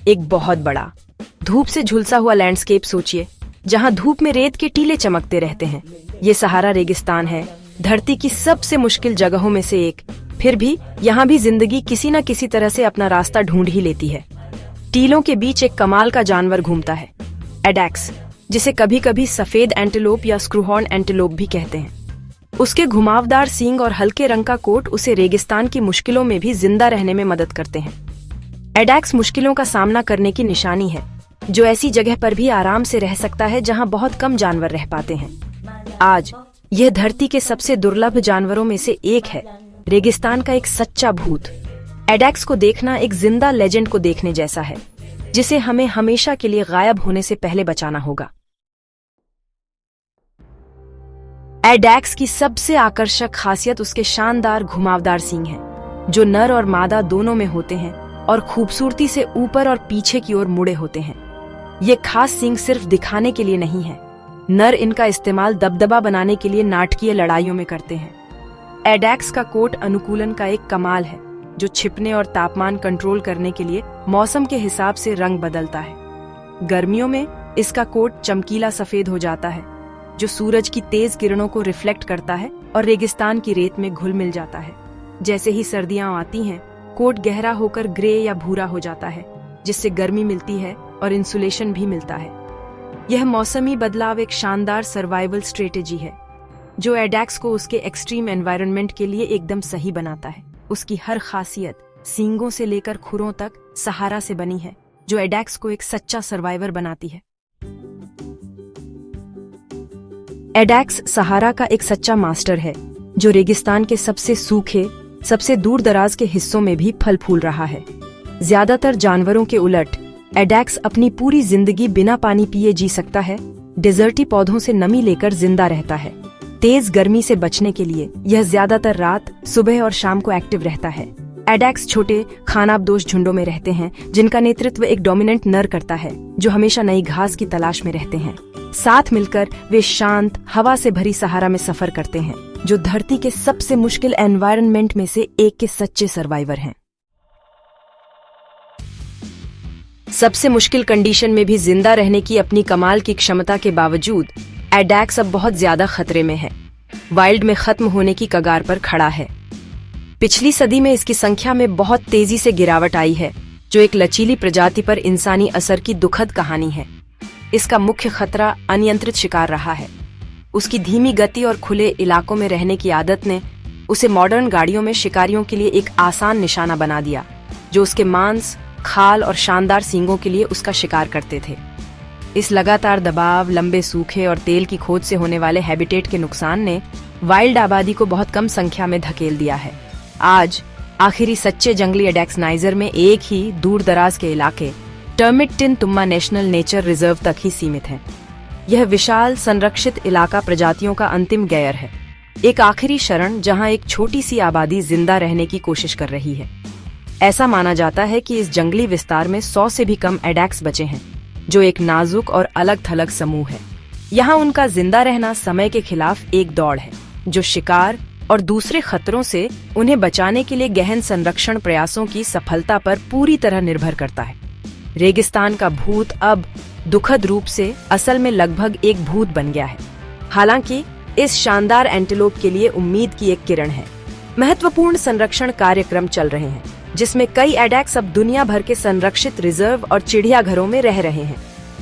एक बहुत बड़ा धूप से झुलसा हुआ लैंडस्केप सोचिए, जहां धूप में रेत के टीले चमकते रहते हैं। ये सहारा रेगिस्तान है, धरती की सबसे मुश्किल जगहों में से एक। फिर भी यहाँ भी जिंदगी किसी न किसी तरह से अपना रास्ता ढूंढ ही लेती है। टीलों के बीच एक कमाल का जानवर घूमता है, एडैक्स, जिसे कभी कभी सफेद एंटीलोप या स्क्रूहॉर्न एंटीलोप भी कहते हैं। उसके घुमावदार सींग और हल्के रंग का कोट उसे रेगिस्तान की मुश्किलों में भी जिंदा रहने में मदद करते हैं। एडैक्स मुश्किलों का सामना करने की निशानी है, जो ऐसी जगह पर भी आराम से रह सकता है जहां बहुत कम जानवर रह पाते हैं। आज यह धरती के सबसे दुर्लभ जानवरों में से एक है, रेगिस्तान का एक सच्चा भूत। एडैक्स को देखना एक जिंदा लेजेंड को देखने जैसा है, जिसे हमें हमेशा के लिए गायब होने से पहले बचाना होगा। एडैक्स की सबसे आकर्षक खासियत उसके शानदार घुमावदार सींग हैं, जो नर और मादा दोनों में होते हैं और खूबसूरती से ऊपर और पीछे की ओर मुड़े होते हैं। ये खास सींग सिर्फ दिखाने के लिए नहीं है, नर इनका इस्तेमाल दबदबा बनाने के लिए नाटकीय लड़ाइयों में करते हैं। एडैक्स का कोट अनुकूलन का एक कमाल है, जो छिपने और तापमान कंट्रोल करने के लिए मौसम के हिसाब से रंग बदलता है। गर्मियों में इसका कोट चमकीला सफेद हो जाता है, जो सूरज की तेज किरणों को रिफ्लेक्ट करता है और रेगिस्तान की रेत में घुल मिल जाता है। जैसे ही सर्दियां आती हैं, कोट गहरा होकर ग्रे या भूरा हो जाता है, जिससे गर्मी मिलती है और इंसुलेशन भी मिलता है। यह मौसमी बदलाव एक शानदार सर्वाइवल स्ट्रेटेजी है, जो एडैक्स को उसके एक्सट्रीम एनवायरनमेंट के लिए एकदम सही बनाता है। उसकी हर खासियत सींगों से लेकर खुरों तक सहारा से बनी है, जो एडैक्स को एक सच्चा सर्वाइवर बनाती है। एडैक्स सहारा का एक सच्चा मास्टर है, जो रेगिस्तान के सबसे सूखे, सबसे दूर दराज के हिस्सों में भी फल फूल रहा है। ज्यादातर जानवरों के उलट एडैक्स अपनी पूरी जिंदगी बिना पानी पिए जी सकता है, डेजर्टी पौधों से नमी लेकर जिंदा रहता है। तेज गर्मी से बचने के लिए यह ज्यादातर रात, सुबह और शाम को एक्टिव रहता है। एडैक्स छोटे खानाबदोश झुंडों में रहते हैं, जिनका नेतृत्व एक डोमिनेंट नर करता है, जो हमेशा नई घास की तलाश में रहते हैं। साथ मिलकर वे शांत, हवा से भरी सहारा में सफर करते हैं, जो धरती के सबसे मुश्किल एनवायरनमेंट में से एक के सच्चे सर्वाइवर हैं। सबसे मुश्किल कंडीशन में भी जिंदा रहने की अपनी कमाल की क्षमता के बावजूद एडैक्स अब बहुत ज्यादा खतरे में है। वाइल्ड में खत्म होने की कगार पर खड़ा है। पिछली सदी में इसकी संख्या में बहुत तेजी से गिरावट आई है, जो एक लचीली प्रजाति पर इंसानी असर की दुखद कहानी है। इसका मुख्य खतरा अनियंत्रित शिकार रहा है। उसकी धीमी गति और खुले इलाकों में रहने की आदत ने उसे मॉडर्न गाड़ियों में शिकारियों के लिए एक आसान निशाना बना दिया, जो उसके मांस, खाल और शानदार सींगों के लिए उसका शिकार करते थे। इस लगातार दबाव, लंबे सूखे और तेल की खोज से होने वाले हैबिटेट के नुकसान ने वाइल्ड आबादी को बहुत कम संख्या में धकेल दिया है। आज आखिरी सच्चे जंगली एडैक्स नाइजर में एक ही दूर दराज के इलाके Termit Tin Toumma national nature reserve तक ही सीमित है। यह विशाल संरक्षित इलाका प्रजातियों का अंतिम गैर है, एक आखिरी शरण जहां एक छोटी सी आबादी जिंदा रहने की कोशिश कर रही है। ऐसा माना जाता है कि इस जंगली विस्तार में 100 से भी कम एडैक्स बचे हैं, जो एक नाजुक और अलग थलग समूह है। यहाँ उनका जिंदा रहना समय के खिलाफ एक दौड़ है, जो शिकार और दूसरे खतरों से उन्हें बचाने के लिए गहन संरक्षण प्रयासों की सफलता पर पूरी तरह निर्भर करता है। रेगिस्तान का भूत अब दुखद रूप से असल में लगभग एक भूत बन गया है। हालांकि इस शानदार एंटीलोप के लिए उम्मीद की एक किरण है। महत्वपूर्ण संरक्षण कार्यक्रम चल रहे हैं, जिसमें कई एडैक्स अब दुनिया भर के संरक्षित रिजर्व और चिड़ियाघरों में रह रहे हैं।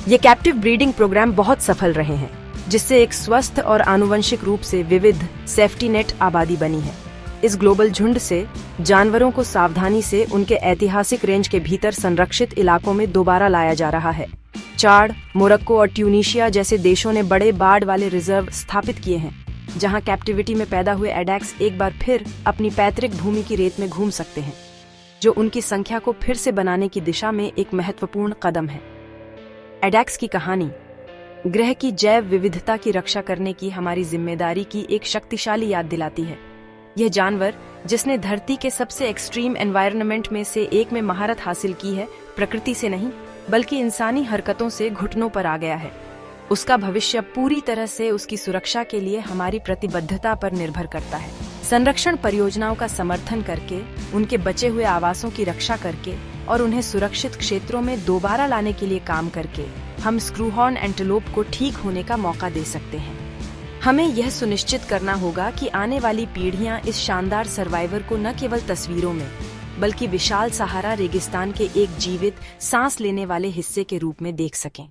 ये कैप्टिव ब्रीडिंग प्रोग्राम बहुत सफल रहे हैं, जिससे एक स्वस्थ और आनुवंशिक रूप से विविध सेफ्टी नेट आबादी बनी है। इस ग्लोबल झुंड से जानवरों को सावधानी से उनके ऐतिहासिक रेंज के भीतर संरक्षित इलाकों में दोबारा लाया जा रहा है। चाड, मोरक्को और ट्यूनीशिया जैसे देशों ने बड़े बाढ़ वाले रिजर्व स्थापित किए हैं, जहां कैप्टिविटी में पैदा हुए एडैक्स एक बार फिर अपनी पैतृक भूमि की रेत में घूम सकते हैं, जो उनकी संख्या को फिर से बनाने की दिशा में एक महत्वपूर्ण कदम है। एडैक्स की कहानी ग्रह की जैव विविधता की रक्षा करने की हमारी जिम्मेदारी की एक शक्तिशाली याद दिलाती है। यह जानवर, जिसने धरती के सबसे एक्सट्रीम एनवायरनमेंट में से एक में महारत हासिल की है, प्रकृति से नहीं बल्कि इंसानी हरकतों से घुटनों पर आ गया है। उसका भविष्य पूरी तरह से उसकी सुरक्षा के लिए हमारी प्रतिबद्धता पर निर्भर करता है। संरक्षण परियोजनाओं का समर्थन करके, उनके बचे हुए आवासों की रक्षा करके और उन्हें सुरक्षित क्षेत्रों में दोबारा लाने के लिए काम करके हम स्क्रूहॉर्न एंटेलोप को ठीक होने का मौका दे सकते हैं। हमें यह सुनिश्चित करना होगा कि आने वाली पीढ़ियां इस शानदार सर्वाइवर को न केवल तस्वीरों में बल्कि विशाल सहारा रेगिस्तान के एक जीवित सांस लेने वाले हिस्से के रूप में देख सकें।